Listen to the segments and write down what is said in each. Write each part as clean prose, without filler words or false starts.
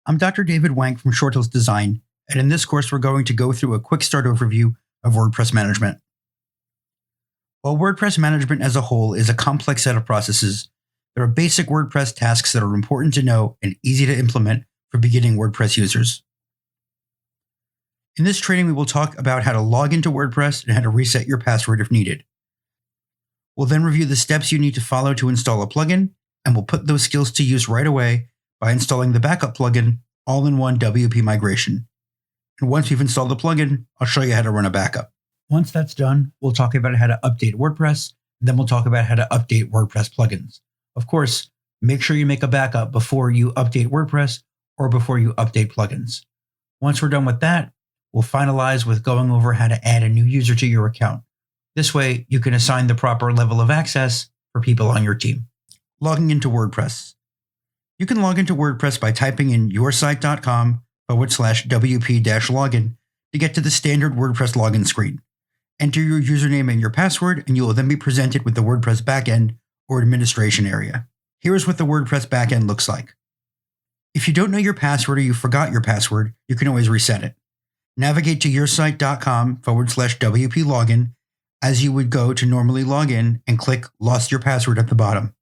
I'm Dr. David Wank from Short Hills Design, and in this course we're going to go through a quick start overview of WordPress management. While WordPress management as a whole is a complex set of processes, there are basic WordPress tasks that are important to know and easy to implement for beginning WordPress users. In this training, we will talk about how to log into WordPress and how to reset your password if needed. We'll then review the steps you need to follow to install a plugin, and we'll put those skills to use right away by installing the backup plugin, All-in-One WP Migration. And once we've installed the plugin, I'll show you how to run a backup. Once that's done, we'll talk about how to update WordPress, and then we'll talk about how to update WordPress plugins. Of course, make sure you make a backup before you update WordPress or before you update plugins. Once we're done with that, we'll finalize with going over how to add a new user to your account. This way, you can assign the proper level of access for people on your team. Logging into WordPress. You can log into WordPress by typing in yoursite.com/WP-login to get to the standard WordPress login screen. Enter your username and your password, and you will then be presented with the WordPress backend or administration area. Here's what the WordPress backend looks like. If you don't know your password or you forgot your password, you can always reset it. Navigate to yoursite.com/WP-login as you would go to normally log in and click Lost Your Password at the bottom.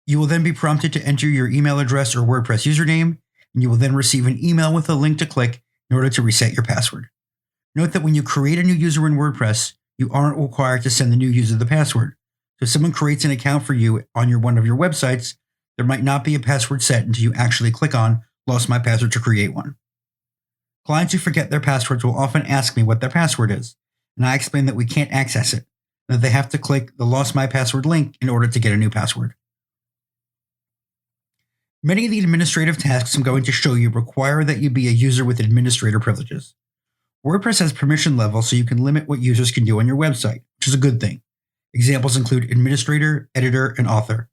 You will then be prompted to enter your email address or WordPress username, and you will then receive an email with a link to click in order to reset your password. Note that when you create a new user in WordPress, you aren't required to send the new user the password. So if someone creates an account for you on one of your websites, there might not be a password set until you actually click on Lost My Password to create one. Clients who forget their passwords will often ask me what their password is, and I explain that we can't access it, and that they have to click the Lost My Password link in order to get a new password. Many of the administrative tasks I'm going to show you require that you be a user with administrator privileges. WordPress has permission levels so you can limit what users can do on your website, which is a good thing. Examples include administrator, editor, and author.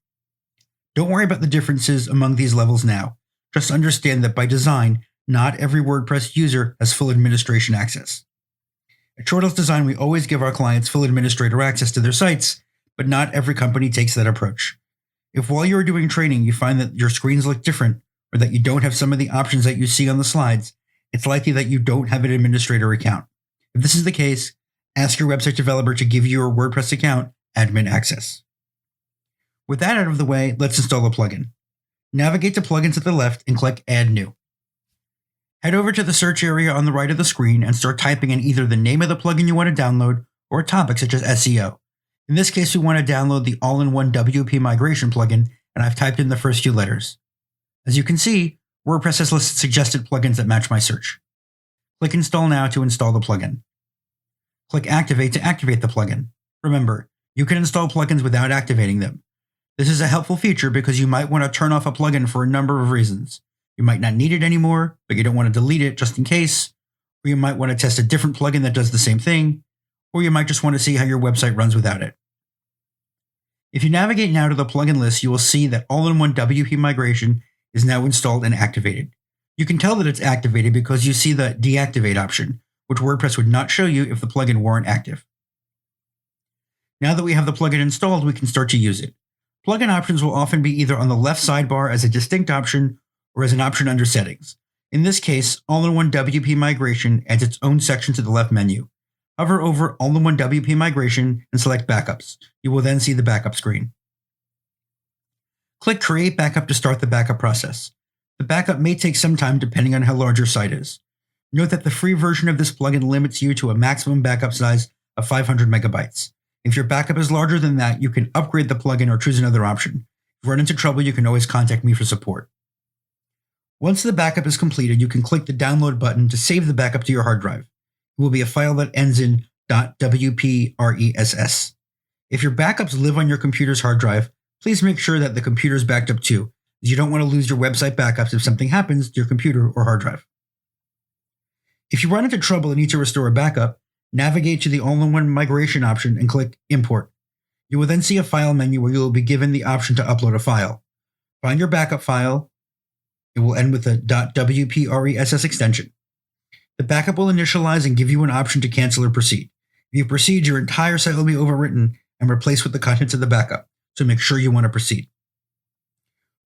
Don't worry about the differences among these levels now. Just understand that by design, not every WordPress user has full administration access. At Short Hills Design, we always give our clients full administrator access to their sites, but not every company takes that approach. If while you're doing training you find that your screens look different or that you don't have some of the options that you see on the slides, it's likely that you don't have an administrator account. If this is the case, ask your website developer to give your WordPress account admin access. With that out of the way, let's install a plugin. Navigate to Plugins at the left and click Add New. Head over to the search area on the right of the screen and start typing in either the name of the plugin you want to download or a topic such as SEO. In this case, we want to download the All-in-One WP Migration plugin, and I've typed in the first few letters. As you can see, WordPress has listed suggested plugins that match my search. Click Install Now to install the plugin. Click Activate to activate the plugin. Remember, you can install plugins without activating them. This is a helpful feature because you might want to turn off a plugin for a number of reasons. You might not need it anymore, but you don't want to delete it just in case, or you might want to test a different plugin that does the same thing, or you might just want to see how your website runs without it. If you navigate now to the plugin list, you will see that All-in-One WP Migration is now installed and activated. You can tell that it's activated because you see the deactivate option, which WordPress would not show you if the plugin weren't active. Now that we have the plugin installed, we can start to use it. Plugin options will often be either on the left sidebar as a distinct option or as an option under Settings. In this case, All-in-One WP Migration adds its own section to the left menu. Hover over All-in-One WP Migration and select Backups. You will then see the backup screen. Click Create Backup to start the backup process. The backup may take some time depending on how large your site is. Note that the free version of this plugin limits you to a maximum backup size of 500 megabytes. If your backup is larger than that, you can upgrade the plugin or choose another option. If you run into trouble, you can always contact me for support. Once the backup is completed, you can click the Download button to save the backup to your hard drive. It will be a file that ends in .wpress. If your backups live on your computer's hard drive, please make sure that the computer is backed up too, as you don't want to lose your website backups if something happens to your computer or hard drive. If you run into trouble and need to restore a backup, navigate to the All-in-One Migration option and click Import. You will then see a file menu where you will be given the option to upload a file. Find your backup file. It will end with a .wpress extension. The backup will initialize and give you an option to cancel or proceed. If you proceed, your entire site will be overwritten and replaced with the contents of the backup, so make sure you want to proceed.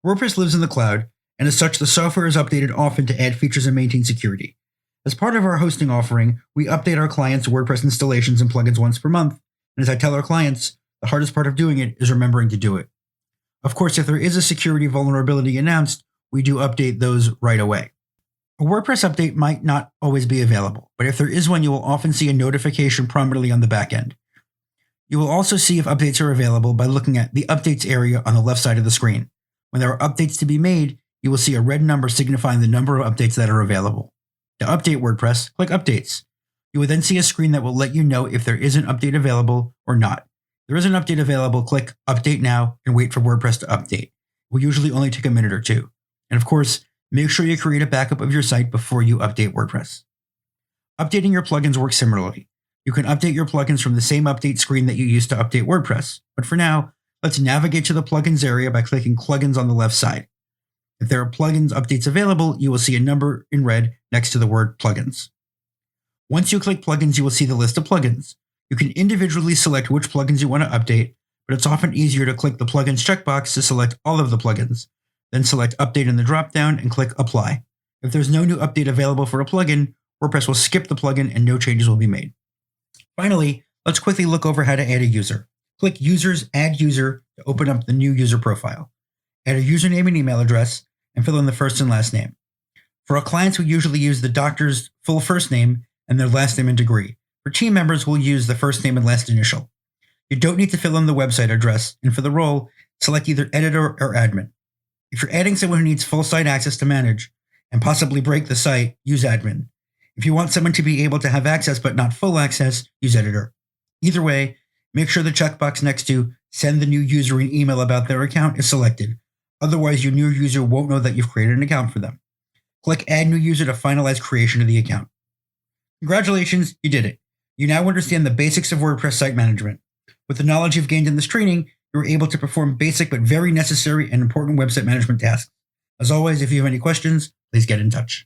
WordPress lives in the cloud, and as such, the software is updated often to add features and maintain security. As part of our hosting offering, we update our clients' WordPress installations and plugins once per month, and as I tell our clients, the hardest part of doing it is remembering to do it. Of course, if there is a security vulnerability announced, we do update those right away. A WordPress update might not always be available, but if there is one, you will often see a notification prominently on the back end. You will also see if updates are available by looking at the updates area on the left side of the screen. When there are updates to be made, you will see a red number signifying the number of updates that are available. To update WordPress, click Updates. You will then see a screen that will let you know if there is an update available or not. If there is an update available, click Update Now and wait for WordPress to update. It will usually only take a minute or two. And of course, make sure you create a backup of your site before you update WordPress. Updating your plugins works similarly. You can update your plugins from the same update screen that you used to update WordPress. But for now, let's navigate to the Plugins area by clicking Plugins on the left side. If there are plugins updates available, you will see a number in red next to the word Plugins. Once you click Plugins, you will see the list of plugins. You can individually select which plugins you want to update, but it's often easier to click the Plugins checkbox to select all of the plugins. Then select Update in the dropdown and click Apply. If there's no new update available for a plugin, WordPress will skip the plugin and no changes will be made. Finally, let's quickly look over how to add a user. Click Users, Add User to open up the new user profile. Add a username and email address, and fill in the first and last name. For our clients, we usually use the doctor's full first name and their last name and degree. For team members, we'll use the first name and last initial. You don't need to fill in the website address, and for the role, select either editor or admin. If you're adding someone who needs full site access to manage and possibly break the site, use admin. If you want someone to be able to have access but not full access, use editor. Either way, make sure the checkbox next to Send the new user an email about their account is selected. Otherwise, your new user won't know that you've created an account for them. Click Add New User to finalize creation of the account. Congratulations, you did it. You now understand the basics of WordPress site management. With the knowledge you've gained in this training, you're able to perform basic but very necessary and important website management tasks. As always, if you have any questions, please get in touch.